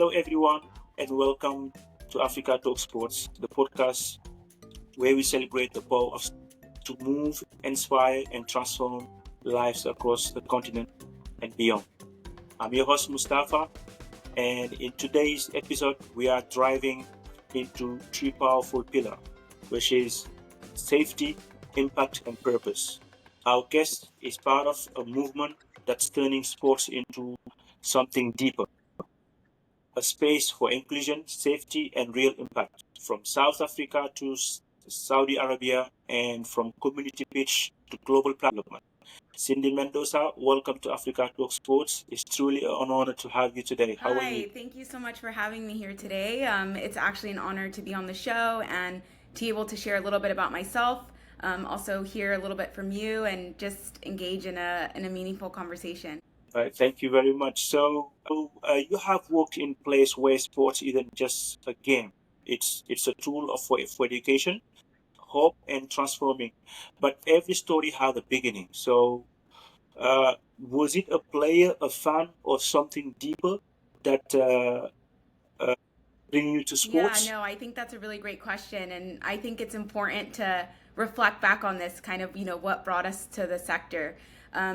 Hello, everyone, and welcome to Africa Talk Sports, the podcast where we celebrate the power of to move, inspire, and transform lives across the continent and beyond. I'm your host, Mustafa, and in today's episode, we are driving into three powerful pillars, which is safety, impact, and purpose. Our guest is part of a movement that's turning sports into something deeper, a space for inclusion, safety, and real impact. From South Africa to Saudi Arabia, and from community pitch to global development. Cyndi Mendoza, welcome to Africa Talk Sports. It's truly an honor to have you today. How are you? Hi, thank you so much for having me here today. It's actually an honor to be on the show and to be able to share a little bit about myself. Also, hear a little bit from you and just engage in a meaningful conversation. All right, thank you very much. So, you have worked in place where sports isn't just a game; it's a tool for education, hope, and transforming. But every story has a beginning. So, was it a player, a fan, or something deeper that uh, bring you to Yeah, sports? no, I think that's a really great question. And I think it's important to reflect back on this kind of, what brought us to the sector.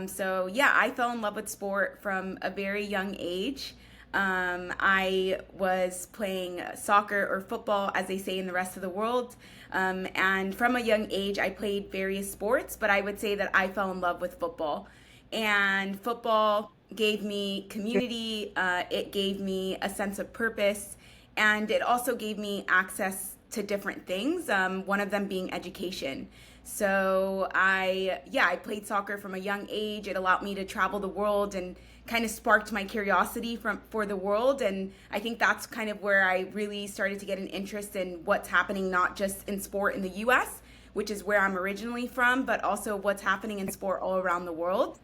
So, I fell in love with sport from a very young age. I was playing soccer or football, as they say in the rest of the world. And from a young age, I played various sports, but I would say that I fell in love with football. And football gave me community, it gave me a sense of purpose, and it also gave me access to different things, one of them being education. So I played soccer from a young age. It allowed me to travel the world and kind of sparked my curiosity for the world. And I think that's kind of where I really started to get an interest in what's happening, not just in sport in the US, which is where I'm originally from, but also what's happening in sport all around the world.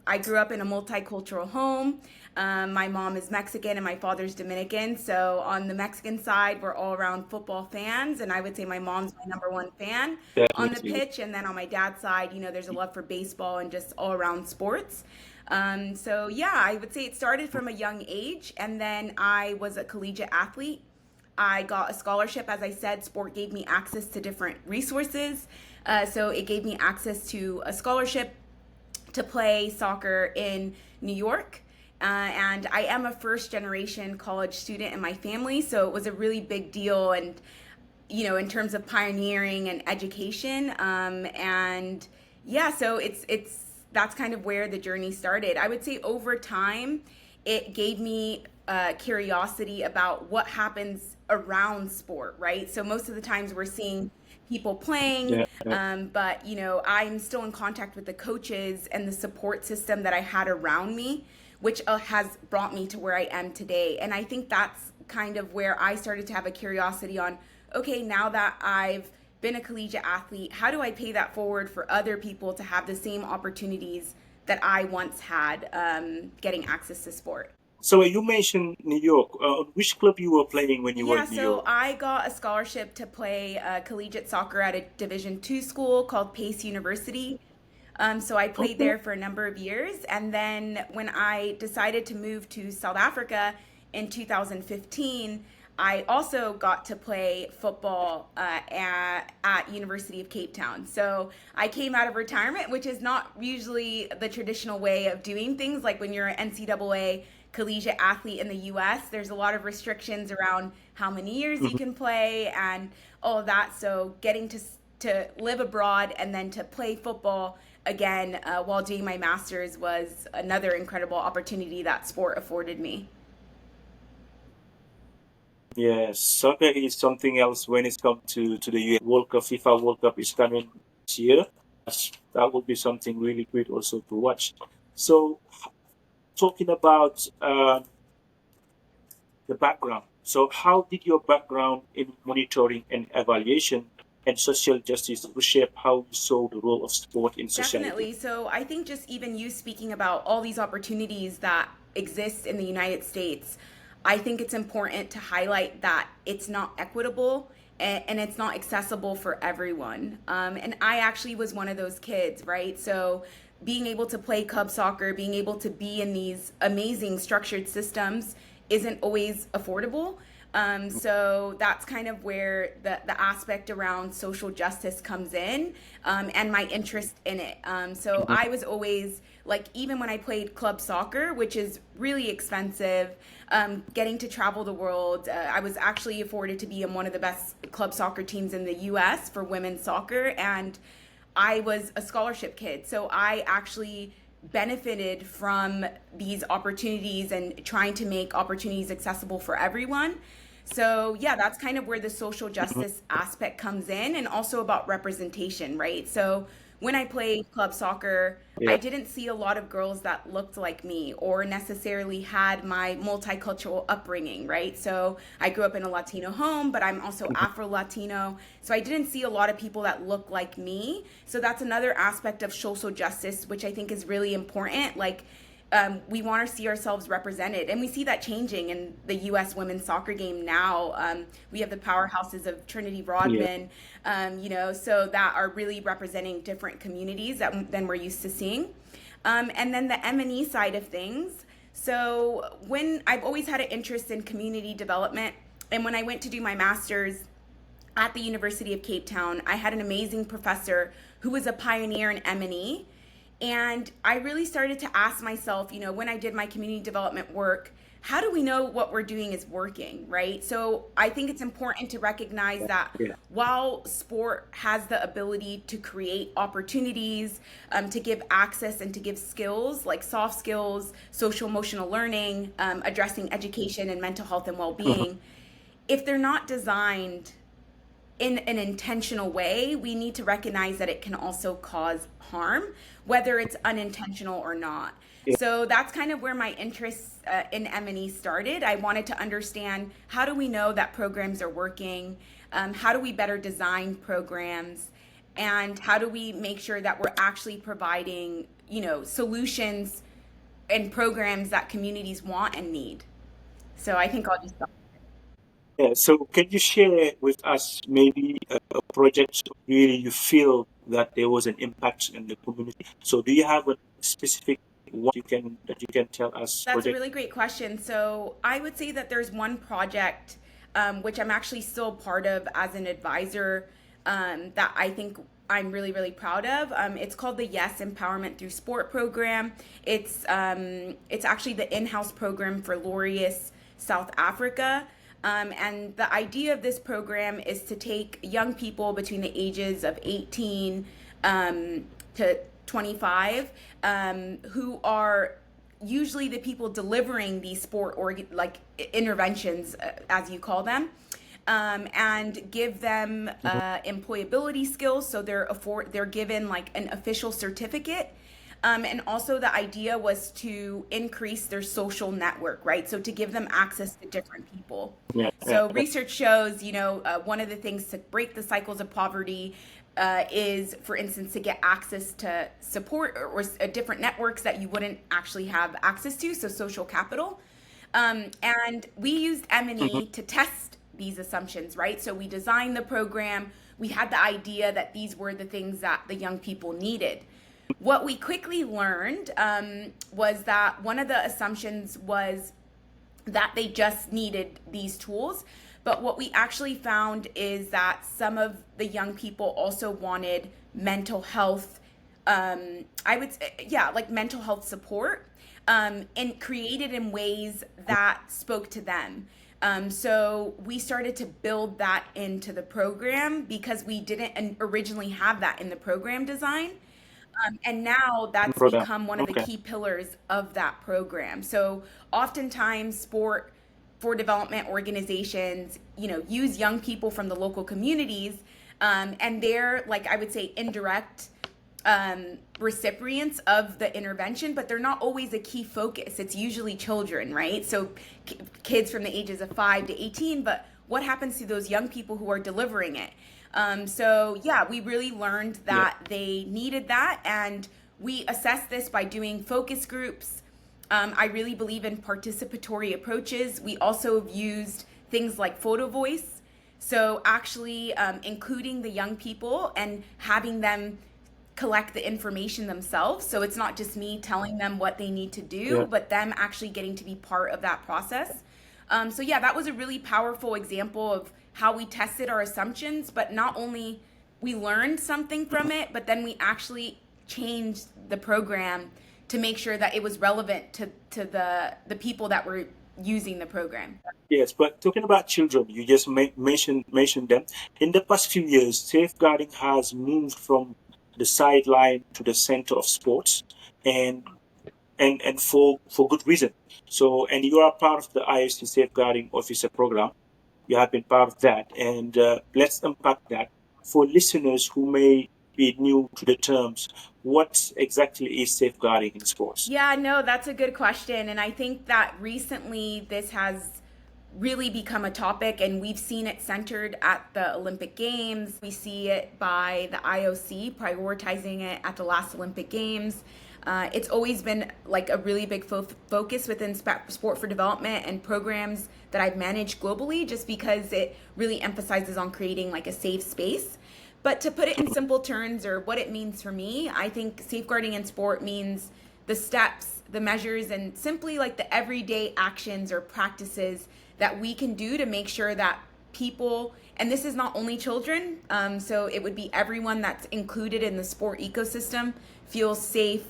I grew up in a multicultural home. My mom is Mexican and my father's Dominican. So on the Mexican side, we're all around football fans, and I would say my mom's my number one fan on the Definitely. pitch. And then on my dad's side, there's a love for baseball and just all around sports. So I would say it started from a young age, and then I was a collegiate athlete. I got a scholarship. As I said, sport gave me access to different resources. So it gave me access to a scholarship to play soccer in New York. And I am a first generation college student in my family, so it was a really big deal. And, in terms of pioneering and education. So it's that's kind of where the journey started. I would say over time, it gave me curiosity about what happens around sport, right? So most of the times we're seeing people playing, Yeah, yeah. but I'm still in contact with the coaches and the support system that I had around me, which has brought me to where I am today. And I think that's kind of where I started to have a curiosity on, okay, now that I've been a collegiate athlete, how do I pay that forward for other people to have the same opportunities that I once had, getting access to sport? So you mentioned New York. Which club you were playing when you were Yeah, in New so York? I got a scholarship to play collegiate soccer at a Division II school called Pace University. So I played Okay. there for a number of years. And then when I decided to move to South Africa in 2015, I also got to play football at University of Cape Town. So I came out of retirement, which is not usually the traditional way of doing things. Like when you're an NCAA collegiate athlete in the US, there's a lot of restrictions around how many years you Mhm. can play and all of that. So getting to live abroad and then to play football again while doing my master's was another incredible opportunity that sport afforded me. Yes, soccer is something else when it's come to the US. World Cup, FIFA World Cup is coming this year. That would be something really great also to watch. So, talking about the background. So, how did your background in monitoring and evaluation and social justice reshape how you saw the role of sport in society? Definitely. So I think just even you speaking about all these opportunities that exist in the United States, I think it's important to highlight that it's not equitable and it's not accessible for everyone. And I actually was one of those kids, right? So being able to play club soccer, being able to be in these amazing structured systems isn't always affordable. So that's kind of where the aspect around social justice comes in, and my interest in it. So Mhm. I was always like, even when I played club soccer, which is really expensive, getting to travel the world, I was actually afforded to be in one of the best club soccer teams in the US for women's soccer. And I was a scholarship kid. So I actually benefited from these opportunities and trying to make opportunities accessible for everyone. So, yeah, that's kind of where the social Mhm. justice aspect comes in, and also about representation, right? So, when I played club soccer, I Yeah. didn't see a lot of girls that looked like me or necessarily had my multicultural upbringing, right? So I grew up in a Latino home, but I'm also Mhm. Afro Latino. So I didn't see a lot of people that look like me. So that's another aspect of social justice, which I think is really important. Like, we want to see ourselves represented, and we see that changing in the U.S. women's soccer game now. We have the powerhouses of Trinity Yeah. Rodman, so that are really representing different communities than we're used to seeing. And then the M&E side of things. So when I've always had an interest in community development, and when I went to do my master's at the University of Cape Town, I had an amazing professor who was a pioneer in M&E. And I really started to ask myself, when I did my community development work, how do we know what we're doing is working, right? So I think it's important to recognize that Yeah. while sport has the ability to create opportunities, to give access and to give skills like soft skills, social emotional learning, addressing education and mental health and well Mhm. being, if they're not designed in an intentional way, we need to recognize that it can also cause harm, whether it's unintentional or not. Yeah. So that's kind of where my interest in M&E started. I wanted to understand, how do we know that programs are working? How do we better design programs? And how do we make sure that we're actually providing, solutions and programs that communities want and need? So I think I'll just stop. Yeah. So can you share with us maybe a project really you feel that there was an impact in the community? So do you have a specific one that you can tell us That's a project? really great question. So I would say that there's one project, which I'm actually still part of as an advisor, that I think I'm really, really proud of. It's called the Yes Empowerment Through Sport program. It's actually the in-house program for Laureus, South Africa. And the idea of this program is to take young people between the ages of 18 to 25, who are usually the people delivering these like interventions, as you call them, and give them Mhm. employability skills. So they're given like an official certificate. And also the idea was to increase their social network, right? So to give them access to different people. Yeah. Yeah. So Yeah. research shows, one of the things to break the cycles of poverty is, for instance, to get access to support or different networks that you wouldn't actually have access to, so social capital. And we used Mhm. M&E to test these assumptions, right? So we designed the program. We had the idea that these were the things that the young people needed. What we quickly learned was that one of the assumptions was that they just needed these tools. But what we actually found is that some of the young people also wanted mental health, I would say, yeah, like mental health support, and created in ways that spoke to them. So we started to build that into the program because we didn't originally have that in the program design. And now that's Program. become one of the Okay. key pillars of that program. So oftentimes sport for development organizations, use young people from the local communities, and they're, like, I would say, indirect recipients of the intervention, but they're not always a key focus. It's usually children, right? So kids from the ages of 5 to 18, but what happens to those young people who are delivering it? So yeah, we really learned Yeah. that they needed that, and we assessed this by doing focus groups. I really believe in participatory approaches. We also have used things like photo voice, so actually including the young people and having them collect the information themselves. So it's not just me telling them what they need to Yeah. do, but them actually getting to be part of that process. So yeah, that was a really powerful example of how we tested our assumptions, but not only we learned something from it, but then we actually changed the program to make sure that it was relevant to the people that were using the program. Yes, but talking about children, you just mentioned them. In the past few years, safeguarding has moved from the sideline to the center of sports, and and for good reason. So, and you are part of the IST Safeguarding Officer program. You have been part of that, and let's unpack that for listeners who may be new to the terms. What exactly is safeguarding in sports? Yeah, no, that's a good question. And I think that recently this has really become a topic, and we've seen it centered at the Olympic Games. We see it by the IOC prioritizing it at the last Olympic Games. It's always been like a really big focus within sport for development and programs that I've managed globally, just because it really emphasizes on creating like a safe space. But to put it in simple terms, or what it means for me, I think safeguarding in sport means the steps, the measures, and simply like the everyday actions or practices that we can do to make sure that people, and this is not only children, so it would be everyone that's included in the sport ecosystem, feels safe,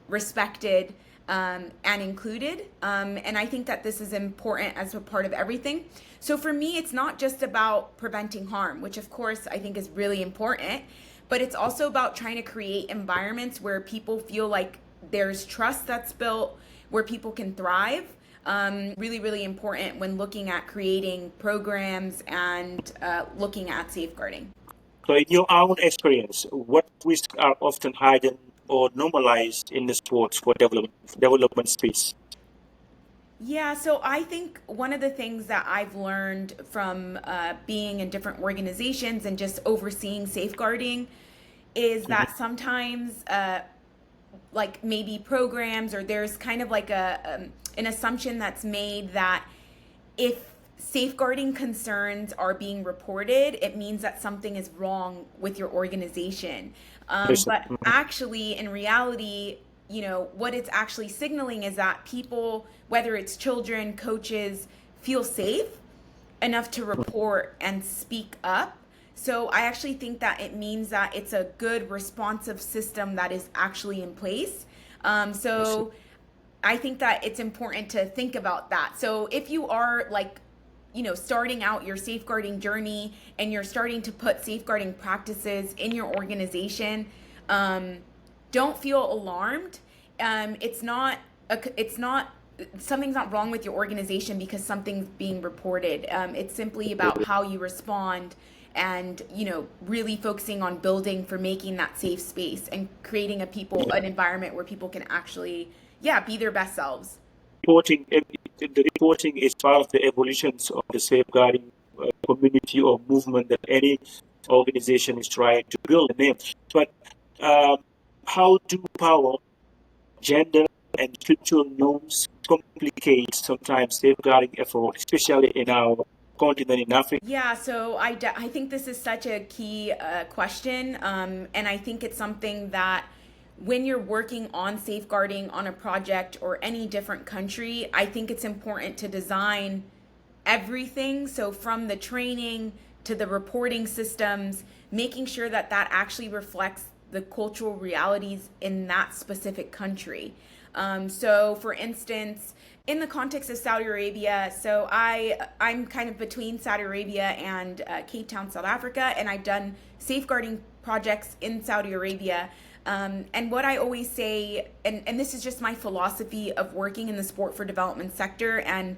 respected, and included. And I think that this is important as a part of everything. So for me, it's not just about preventing harm, which of course I think is really important, but it's also about trying to create environments where people feel like there's trust that's built, where people can thrive. Really, really important when looking at creating programs and looking at safeguarding. So, in your own experience, what risks are often hidden or normalized in the sports for development space? Yeah, so I think one of the things that I've learned from being in different organizations and just overseeing safeguarding is Mhm. that sometimes, like maybe programs, or there's kind of like an assumption that's made that if safeguarding concerns are being reported, it means that something is wrong with your organization. Listen, But actually, in reality, what it's actually signaling is that people, whether it's children, coaches, feel safe enough to report and speak up. So I actually think that it means that it's a good responsive system that is actually in place. listen. So I think that it's important to think about that. So if you are like, starting out your safeguarding journey and you're starting to put safeguarding practices in your organization, um, don't feel alarmed. It's not something's not wrong with your organization because something's being reported. It's simply about how you respond, and really focusing on building for making that safe space and creating an environment where people can actually, yeah, be their best selves. Reporting, the reporting is part of the evolutions of the safeguarding community or movement that any organization is trying to build. But um, how do power, gender, and cultural norms complicate sometimes safeguarding effort, especially in our continent in Africa? Yeah, so I think this is such a key question. And I think it's something that when you're working on safeguarding on a project or any different country, I think it's important to design everything. So from the training to the reporting systems, making sure that that actually reflects the cultural realities in that specific country. So for instance, in the context of Saudi Arabia, so I'm kind of between Saudi Arabia and Cape Town, South Africa, and I've done safeguarding projects in Saudi Arabia. And what I always say, and this is just my philosophy of working in the sport for development sector and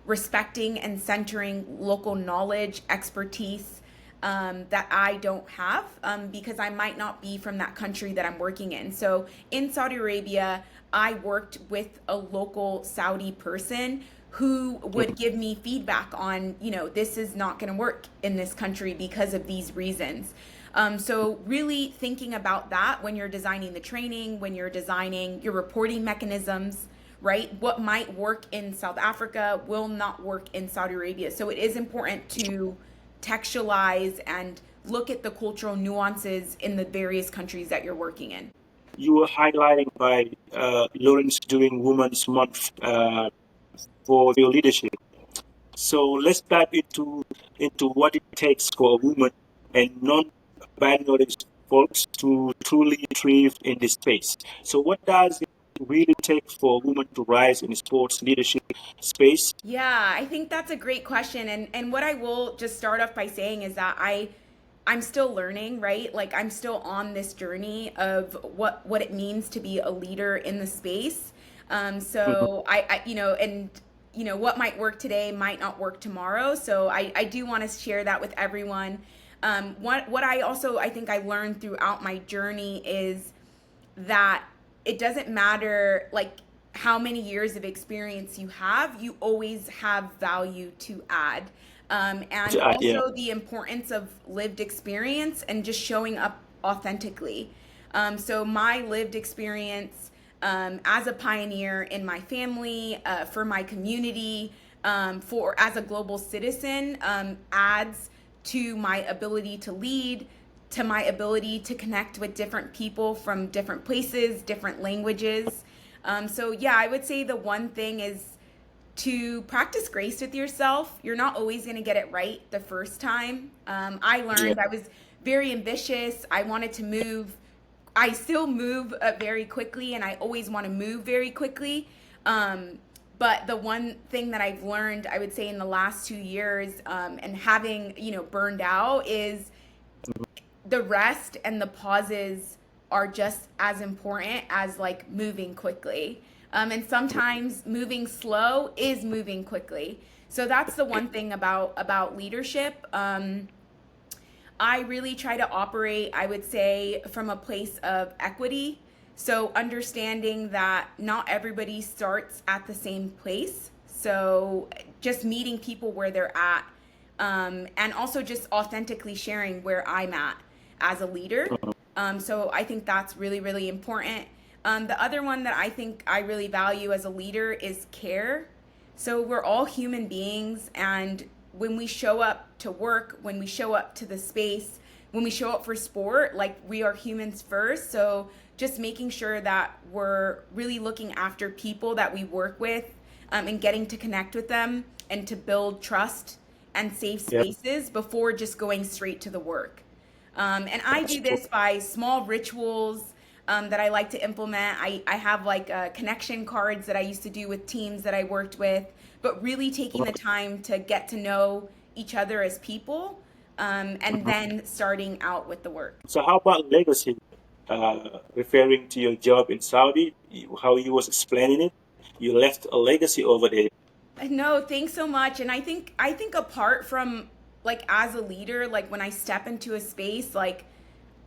respecting and centering local knowledge, expertise, that I don't have, because I might not be from that country that I'm working in. So in Saudi Arabia, I worked with a local Saudi person who would give me feedback on, this is not going to work in this country because of these reasons. So really thinking about that when you're designing the training, when you're designing your reporting mechanisms, right? What might work in South Africa will not work in Saudi Arabia. So it is important to textualize and look at the cultural nuances in the various countries that you're working in. You were highlighting by Lawrence during Women's Month for your leadership. So let's dive into what it takes for a woman and non-binary folks to truly thrive in this space. So what does it really take for a woman to rise in sports leadership space? Yeah, I think that's a great question. And what I will just start off by saying is that I'm still learning, right? Like I'm still on this journey of what it means to be a leader in the space. Mhm. So I and what might work today might not work tomorrow. So I do want to share that with everyone. What I think I learned throughout my journey is that it doesn't matter like how many years of experience you always have value to add. And Yeah. also the importance of lived experience and just showing up authentically. So my lived experience as a pioneer in my family, for my community, for as a global citizen, adds to my ability to lead, to my ability to connect with different people from different places, different languages. So yeah, I would say the one thing is to practice grace with yourself. You're not always going to get it right the first time. I Yeah. learned I was very ambitious. I wanted to move. I still move very quickly, and I always want to move very quickly. But the one thing that I've learned, I would say, in the last 2 years, and having burned out, is the rest and the pauses are just as important as like moving quickly. And sometimes moving slow is moving quickly. So that's the one thing about leadership. I really try to operate, I would say, from a place of equity. So understanding that not everybody starts at the same place. So just meeting people where they're at, and also just authentically sharing where I'm at as a leader. So I think that's really, really important. The other one that I think I really value as a leader is care. So we're all human beings, and when we show up to work, when we show up to the space, when we show up for sport, like we are humans first. So just making sure that we're really looking after people that we work with, and getting to connect with them and to build trust and safe Yeah. spaces before just going straight to the work. And I That's do true. this by small rituals that I like to implement. I have like connection cards that I used to do with teams that I worked with, but really taking the time to get to know each other as people, and Mhm. then starting out with the work. So how about legacy? Referring to your job in Saudi, how you was explaining it, you left a legacy over there. No, thanks so much. And I think apart from like as a leader, like when I step into a space, like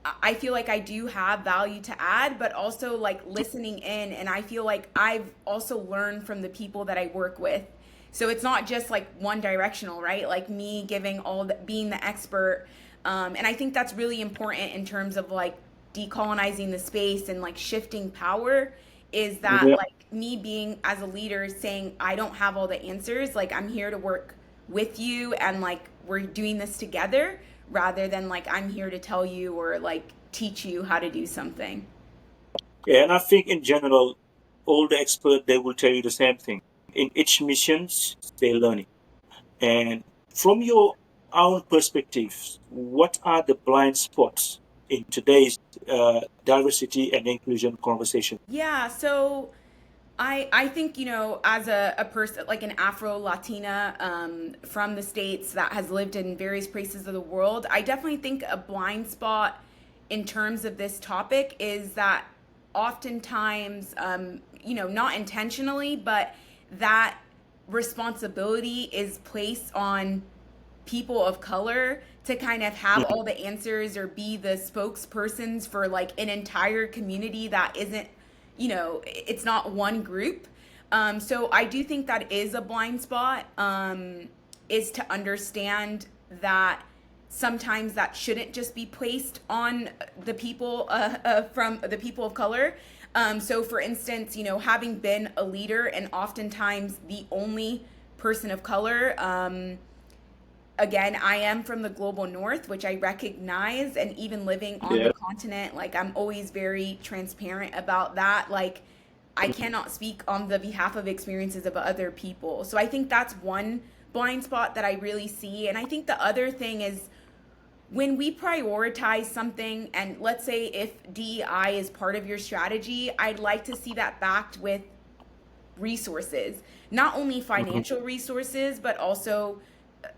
I feel like I do have value to add, but also like listening in. And I feel like I've also learned from the people that I work with. So it's not just like one directional, right? Like me giving all the, being the expert. And I think that's really important in terms of like decolonizing the space and like shifting power, is that Yeah. like me being as a leader saying, I don't have all the answers. Like I'm here to work with you and like we're doing this together, rather than like I'm here to tell you or like teach you how to do something. Yeah, and I think in general, all the experts they will tell you the same thing. In each missions, they learn it. And from your own perspective, what are the blind spots in today's diversity and inclusion conversation? Yeah, so I think, as a person, like an Afro Latina, from the States that has lived in various places of the world, I definitely think a blind spot in terms of this topic is that oftentimes, not intentionally, but that responsibility is placed on people of color to kind of have Mhm. all the answers or be the spokespersons for like an entire community that isn't, it's not one group. So I do think that is a blind spot, is to understand that sometimes that shouldn't just be placed on the people, from the people of color. So for instance, having been a leader and oftentimes the only person of color, again, I am from the global north, which I recognize, and even living on the Yeah. continent, like I'm always very transparent about that. Like I cannot speak on the behalf of experiences of other people. So I think that's one blind spot that I really see. And I think the other thing is when we prioritize something, and let's say if DEI is part of your strategy, I'd like to see that backed with resources, not only Mhm. financial resources, but also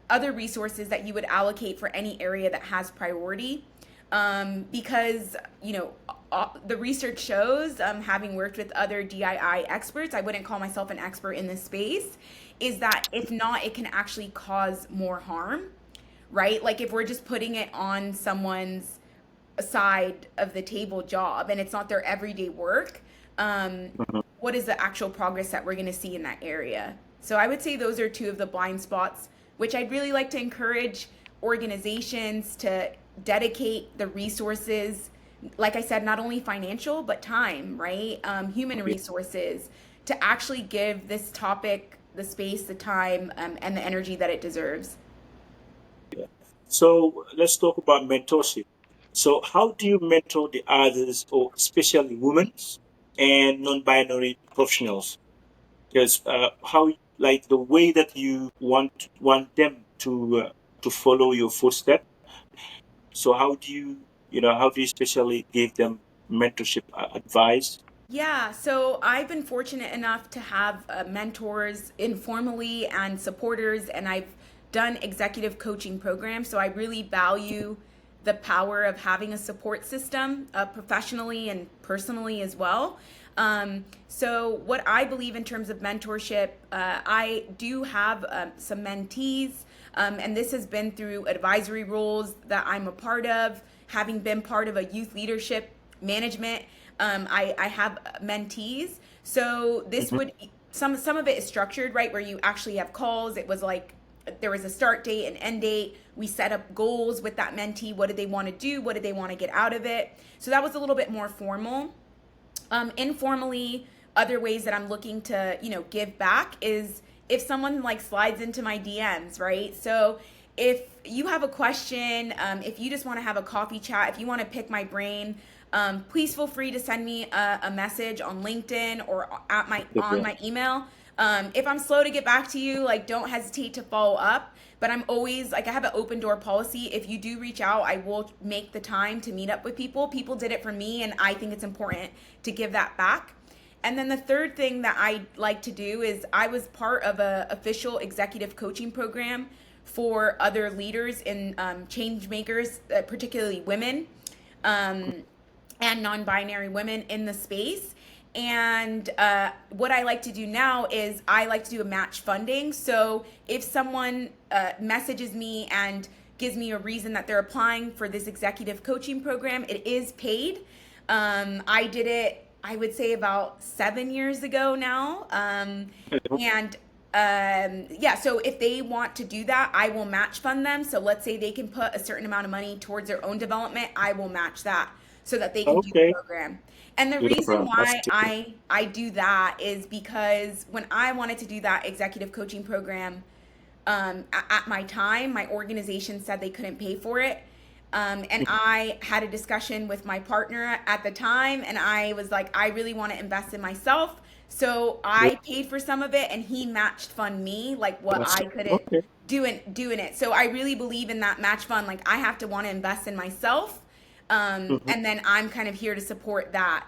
other resources that you would allocate for any area that has priority. Because, the research shows, having worked with other DII experts, I wouldn't call myself an expert in this space, is that if not, it can actually cause more harm, right? Like if we're just putting it on someone's side of the table job and it's not their everyday work, Mhm. what is the actual progress that we're going to see in that area? So I would say those are two of the blind spots, which I'd really like to encourage organizations to dedicate the resources, like I said, not only financial, but time, right? Human Yeah. resources to actually give this topic the space, the time, and the energy that it deserves. Yeah. So let's talk about mentorship. So how do you mentor the others, or especially women and non-binary professionals? Because how, like the way that you want them to follow your footsteps. So how do how do you especially give them mentorship advice? Yeah, so I've been fortunate enough to have mentors informally and supporters, and I've done executive coaching programs. So I really value the power of having a support system, professionally and personally as well. So, what I believe in terms of mentorship, I do have some mentees, and this has been through advisory roles that I'm a part of, having been part of a youth leadership management. I have mentees, so this Mhm. would some of it is structured right where you actually have calls. It was like there was a start date and end date. We set up goals with that mentee. What did they want to do? What did they want to get out of it? So that was a little bit more formal. Informally, other ways that I'm looking to, give back is if someone like slides into my DMs, right? So if you have a question, if you just want to have a coffee chat, if you want to pick my brain, please feel free to send me a message on LinkedIn or at my on Yeah. my email. If I'm slow to get back to you, like don't hesitate to follow up. But I'm always like I have an open door policy. If you do reach out, I will make the time to meet up with people. People did it for me, and I think it's important to give that back. And then the third thing that I like to do is I was part of a official executive coaching program for other leaders and change makers, particularly women. And non-binary women in the space. And what I like to do now is I like to do a match funding. So if someone messages me and gives me a reason that they're applying for this executive coaching program, it is paid. I did it, I would say, about 7 years ago now. And yeah, so if they want to do that, I will match fund them. So let's say they can put a certain amount of money towards their own development, I will match that so that they can do the Okay. program. And the reason Beautiful. That's why I do that is because when I wanted to do that executive coaching program, at my time, my organization said they couldn't pay for it. And I had a discussion with my partner at the time, and I was like, I really want to invest in myself. So yeah. I paid for some of it, and he matched fund me, like what That's I couldn't okay. doing it. So I really believe in that match fund. Like I have to want to invest in myself. Mhm. And then I'm kind of here to support that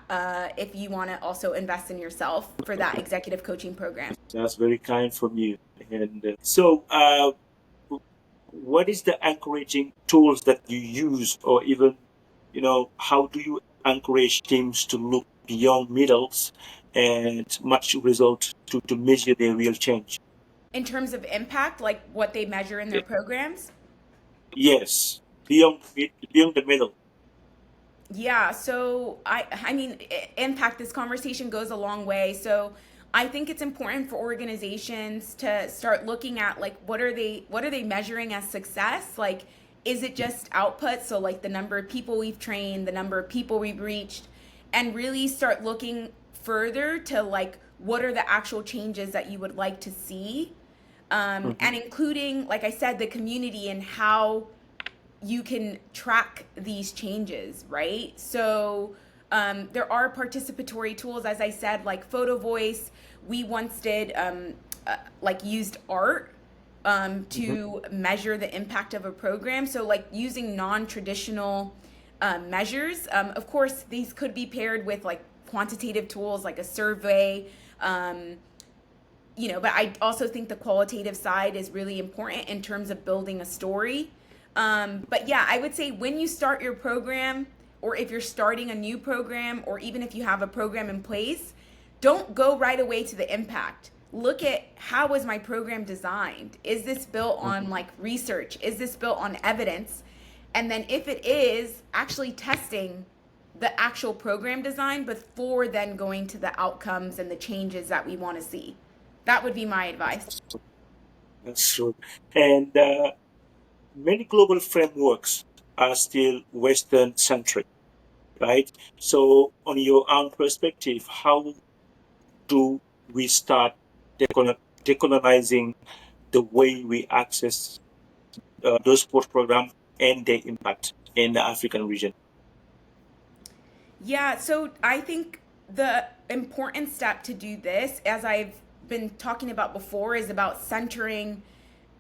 if you want to also invest in yourself for that executive coaching program. That's very kind from you. And what is the encouraging tools that you use, or even, how do you encourage teams to look beyond middles and match result to measure their real change? In terms of impact, like what they measure in their Eh, programs. Yes, beyond the middle. Yeah, so I mean impact, this conversation goes a long way. So I think it's important for organizations to start looking at like what are they measuring as success? Like is it just output, so like the number of people we've trained, the number of people we've reached, and really start looking further to like what are the actual changes that you would like to see Mhm. and including, like I said, the community and how you can track these changes, right? So there are participatory tools, as I said, like Photo Voice. We once did like used art Mhm. to measure the impact of a program. So like using non-traditional measures. Of course, these could be paired with like quantitative tools like a survey. Um, but I also think the qualitative side is really important in terms of building a story. But yeah, I would say when you start your program, or if you're starting a new program, or even if you have a program in place, don't go right away to the impact. Look at how is my program designed? Is this built on Mhm. like research? Is this built on evidence? And then if it is, actually testing the actual program design before then going to the outcomes and the changes that we want to see. That would be my advice. That's true. And many global frameworks are still Western centric, right? So, on your own perspective, how do we start decolonizing the way we access those sports programs and their impact in the African region? Yeah, so I think the important step to do this, as I've been talking about before, is about centering,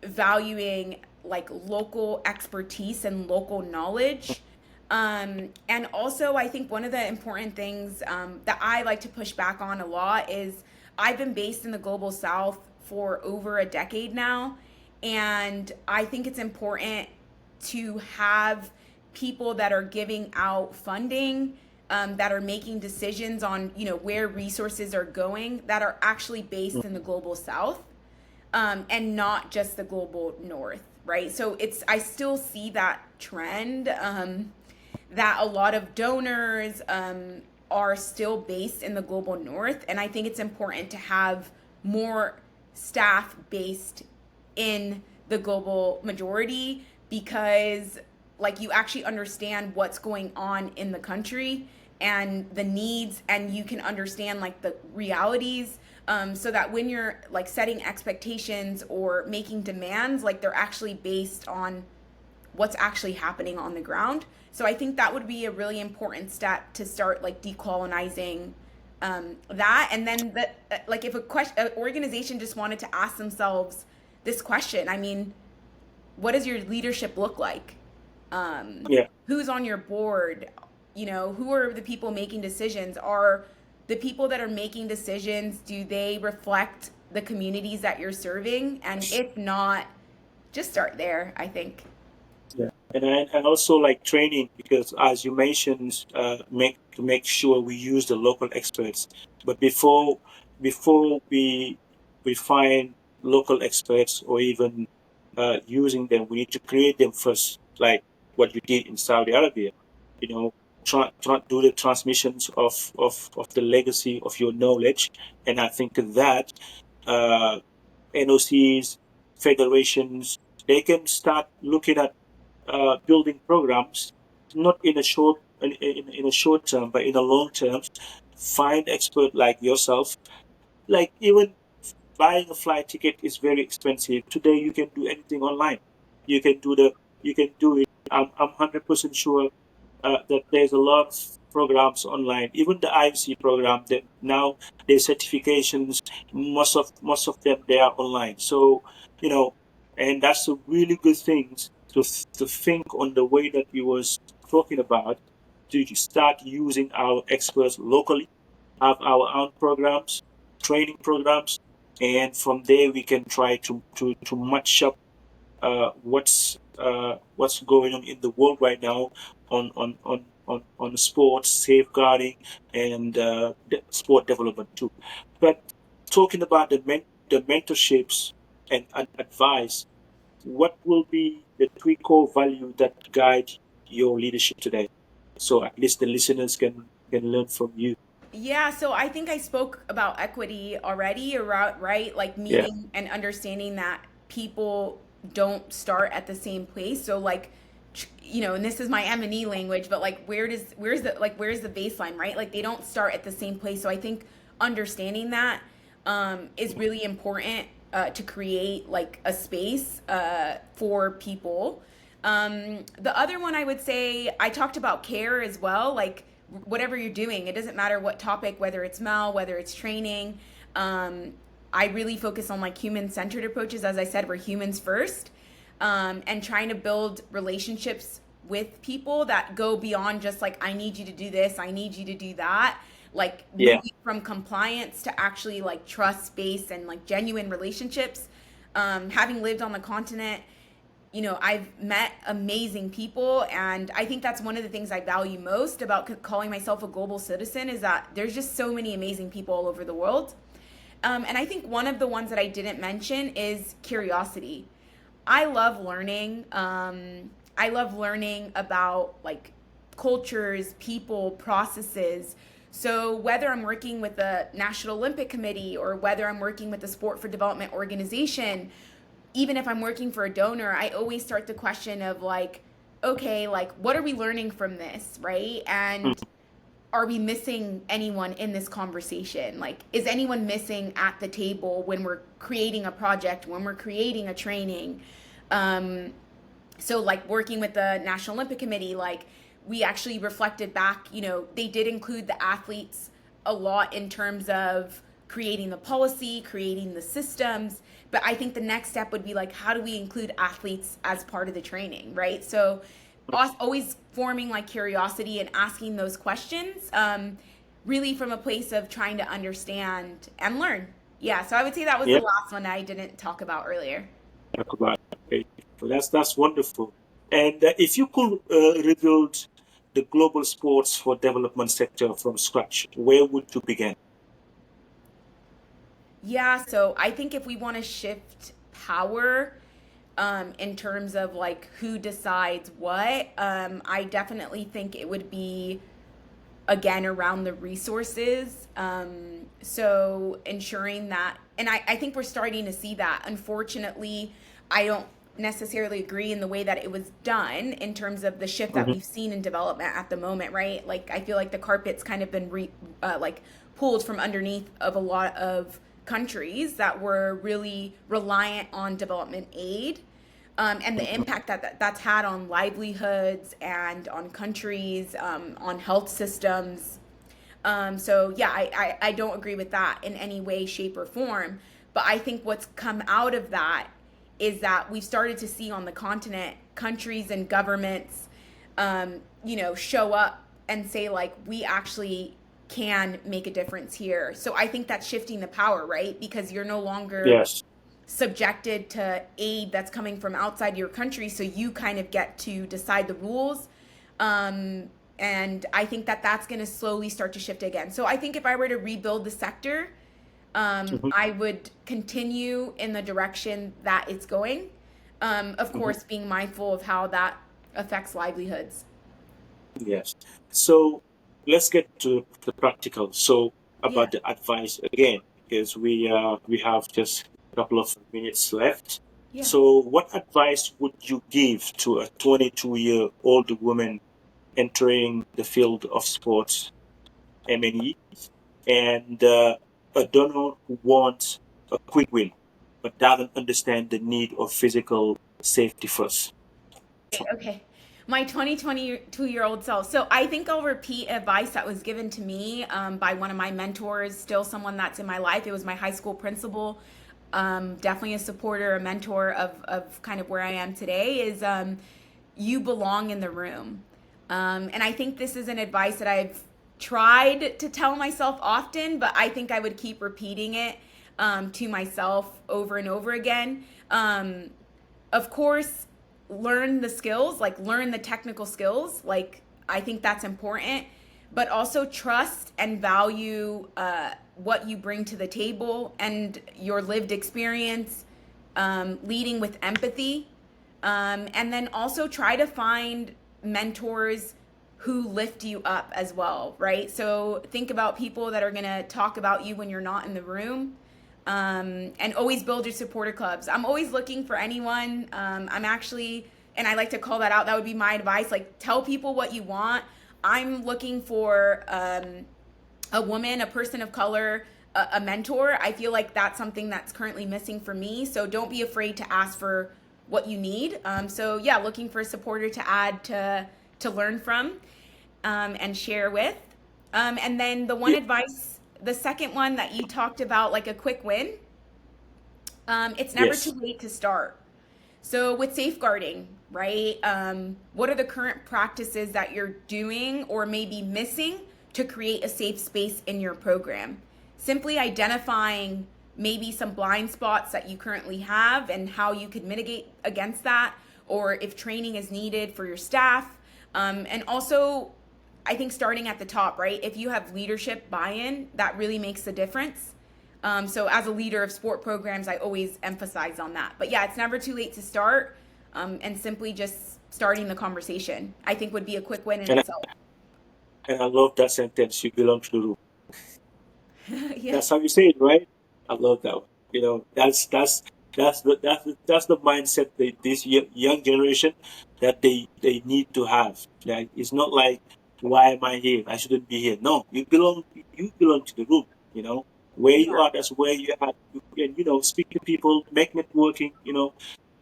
valuing like local expertise and local knowledge. And also, I think one of the important things that I like to push back on a lot is I've been based in the global south for over a decade now. And I think it's important to have people that are giving out funding, that are making decisions on where resources are going, that are actually based in the global south, and not just the global north, right? So I still see that trend, that a lot of donors are still based in the global north, and I think it's important to have more staff based in the global majority, because like you actually understand what's going on in the country and the needs, and you can understand like the realities, so that when you're like setting expectations or making demands, like they're actually based on what's actually happening on the ground. So I think that would be a really important step to start like decolonizing that. And then like if an organization just wanted to ask themselves this question, I mean, what does your leadership look like? Yeah. Who's on your board? Who are the people making decisions? Are the people that are making decisions, do they reflect the communities that you're serving? And if not, just start there, I think. Yeah, and also like training, because as you mentioned, make sure we use the local experts. But before we find local experts or even using them, we need to create them first, like what you did in Saudi Arabia. You know, try do the transmissions of the legacy of your knowledge, and I think that uh, NOCs, federations, they can start looking at building programs, not in a in a short term, but in a long term. Find expert like yourself. Like even buying a flight ticket is very expensive. Today you can do anything online. You can do the you can do it. I'm 100% sure that there's a lot of programs online. Even the IMC program, that now their certifications, most of them they are online. So you know, and that's a really good thing to think on the way that we was talking about, to start using our experts locally, have our own programs, training programs, and from there we can try to match up what's going on in the world right now on sports safeguarding and sport development too. But talking about the mentorships and advice, what will be the three core values that guide your leadership today? So at least the listeners can learn from you. Yeah, so I think I spoke about equity already, around, right? Like Yeah. meeting and understanding that people don't start at the same place. So like, and this is my M&E language, but like where's the baseline, right? Like they don't start at the same place. So I think understanding that is really important. to create like a space for people. The other one I would say, I talked about care as well, like whatever you're doing, it doesn't matter what topic, whether it's Mel, whether it's training. Um, I really focus on like human centered approaches. As I said, we're humans first, and trying to build relationships with people that go beyond just like, I need you to do this, I need you to do that. Like Yeah. moving from compliance to actually like trust based and like genuine relationships. Having lived on the continent, you know, I've met amazing people, and I think that's one of the things I value most about calling myself a global citizen is that there's just so many amazing people all over the world. And I think one of the ones that I didn't mention is curiosity. I love learning. I love learning about like cultures, people, processes. So whether I'm working with the National Olympic Committee or whether I'm working with a sport for development organization, even if I'm working for a donor, I always start the question of like, okay, like what are we learning from this, right? And Mhm. are we missing anyone in this conversation? Like, is anyone missing at the table when we're creating a project, when we're creating a training? Um, so like working with the National Olympic Committee, like we actually reflected back, you know, they did include the athletes a lot in terms of creating the policy, creating the systems. But I think the next step would be like, how do we include athletes as part of the training, right? So always forming like curiosity and asking those questions, really from a place of trying to understand and learn. Yeah, so I would say that was the Yeah. last one I didn't talk about earlier. Talk about it. So that's wonderful. And if you could rebuild the global sports for development sector from scratch, where would you begin? Yeah, so I think if we want to shift power in terms of like who decides what, I definitely think it would be again around the resources. So ensuring that, and I think we're starting to see that. Unfortunately, I don't necessarily agree in the way that it was done in terms of the shift that Mhm. we've seen in development at the moment, right? Like I feel like the carpet's kind of been like pulled from underneath of a lot of countries that were really reliant on development aid, and the Mhm. impact that that's had on livelihoods and on countries, on health systems. So yeah, I don't agree with that in any way, shape, or form. But I think what's come out of that is that we've started to see on the continent countries and governments, you know, show up and say like, we actually can make a difference here. So I think that's shifting the power, right? Because you're no longer Yes. subjected to aid that's coming from outside your country, so you kind of get to decide the rules. um, and I think that that's going to slowly start to shift again. So I think if I were to rebuild the sector, Mhm. I would continue in the direction that it's going, of Mhm. course being mindful of how that affects livelihoods. Yes. So let's get to the practical. So Yeah, about the advice again, because we have just a couple of minutes left. yeah. So what advice would you give to a 22-year-old woman entering the field of sports M&E and a donor who wants a quick win but doesn't understand the need of physical safety first? Okay. My 22-year-old self. So I think I'll repeat advice that was given to me, by one of my mentors, still someone that's in my life. It was my high school principal. Definitely a supporter, a mentor of kind of where I am today is, you belong in the room. And I think this is an advice that I've tried to tell myself often, but I think I would keep repeating it, to myself over and over again. Of course, learn the skills, like learn the technical skills. Like I think that's important, but also trust and value what you bring to the table and your lived experience, leading with empathy, and then also try to find mentors who lift you up as well, right? So think about people that are going to talk about you when you're not in the room, and always build your supporter clubs. I'm always looking for anyone. I'm actually, and I like to call that out. That would be my advice. Like, tell people what you want. I'm looking for a woman, a person of color, a mentor. I feel like that's something that's currently missing for me. So don't be afraid to ask for what you need. So yeah, looking for a supporter to add to learn from and share with. And then the one Yeah. advice, the second one that you talked about, like a quick win, it's never too Yes. late to start. So with safeguarding, right? What are the current practices that you're doing or maybe missing to create a safe space in your program? Simply identifying maybe some blind spots that you currently have and how you could mitigate against that, or if training is needed for your staff. And also, I think starting at the top, right? If you have leadership buy in, that really makes a difference. So as a leader of sport programs, I always emphasize on that. But yeah, it's never too late to start, and simply just starting the conversation, I think would be a quick win in And I, itself. and I love that sentence. You belong to the room. Yeah. That's how you say it, right? I love that one. That's the mindset that this young generation that they need to have. Like it's not like why am I here? I shouldn't be here. No, you belong to the room. Where Yeah. you are, that's where you have. You can speak to people, make networking.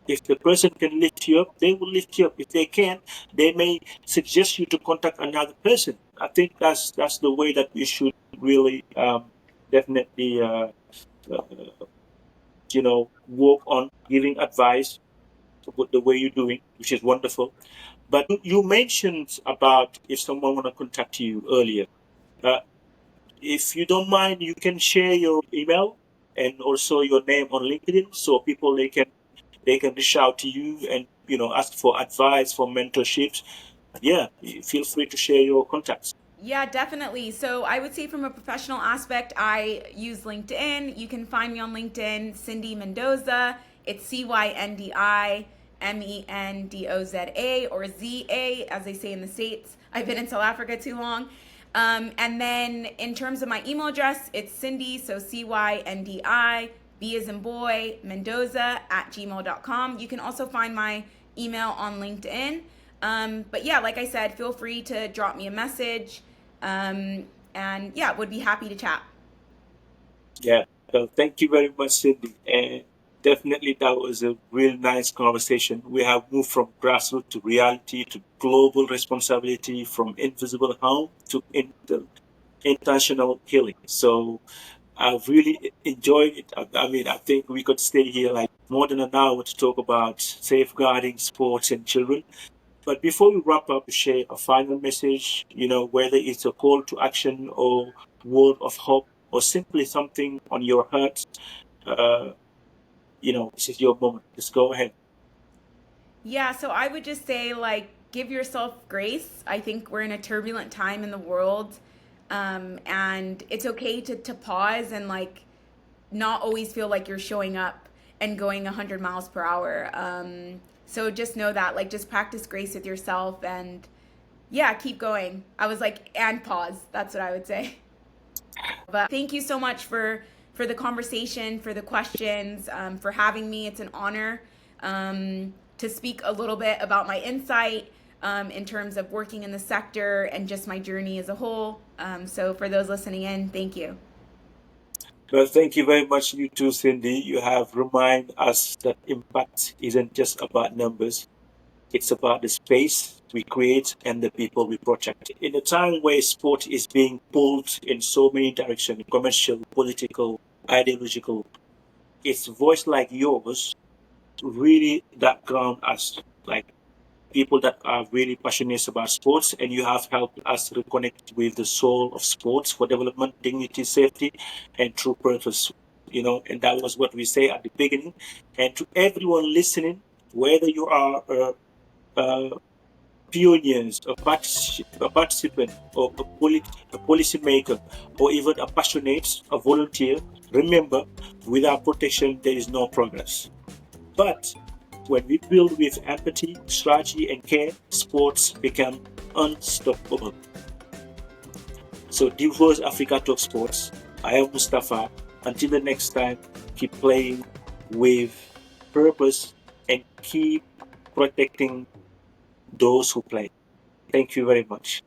If the person can lift you up, they will lift you up. If they can, they may suggest you to contact another person. I think that's the way that we should really definitely uh, work on giving advice about the way you're doing, which is wonderful. But you mentioned about if someone want to contact you earlier. Uh, if you don't mind, you can share your email and also your name on LinkedIn, so people they can reach out to you and ask for advice for mentorships. Yeah, feel free to share your contacts. Yeah, definitely. So I would say from a professional aspect, I use LinkedIn. You can find me on LinkedIn, Cyndi Mendoza. It's CYNDIMendoza or ZA, as they say in the States. I've been in South Africa too long. And then in terms of my email address, it's Cyndi, so CYNDI, B as in boy, Mendoza at gmail.com. You can also find my email on LinkedIn. But yeah, like I said, feel free to drop me a message. And yeah, would be happy to chat. Yeah. So thank you very much, Cindy. And definitely that was a real nice conversation. We have moved from grassroots to reality to global responsibility, from invisible harm to intentional healing. So I've really enjoyed it. I mean, I think we could stay here like more than an hour to talk about safeguarding sports and children. But before we wrap up, share a final message, whether it's a call to action or word of hope or simply something on your heart. Uh, this is your moment. Just go ahead. Yeah, so I would just say, like, give yourself grace. I think we're in a turbulent time in the world. And it's okay to pause and, like, not always feel like you're showing up and going 100 miles per hour. So just know that, like, just practice grace with yourself and, yeah, keep going. I was like, and pause. That's what I would say. But thank you so much for the conversation, for the questions, for having me. It's an honor to speak a little bit about my insight in terms of working in the sector and just my journey as a whole. So for those listening in, thank you. Well, thank you very much, you too, Cindy. You have reminded us that impact isn't just about numbers. It's about the space we create and the people we protect. In a time where sport is being pulled in so many directions, commercial, political, ideological, it's voice like yours really that ground us, like people that are really passionate about sports, and you have helped us reconnect with the soul of sports for development, dignity, safety, and true purpose. And that was what we say at the beginning. And to everyone listening, whether you are a pioneers, a participant, or a policymaker, or even a passionate, a volunteer, remember, without protection, there is no progress. But when we build with empathy, strategy, and care, sports become unstoppable. So, Diverse Africa Talk Sports. I am Mustafa. Until the next time, keep playing with purpose and keep protecting those who play. Thank you very much.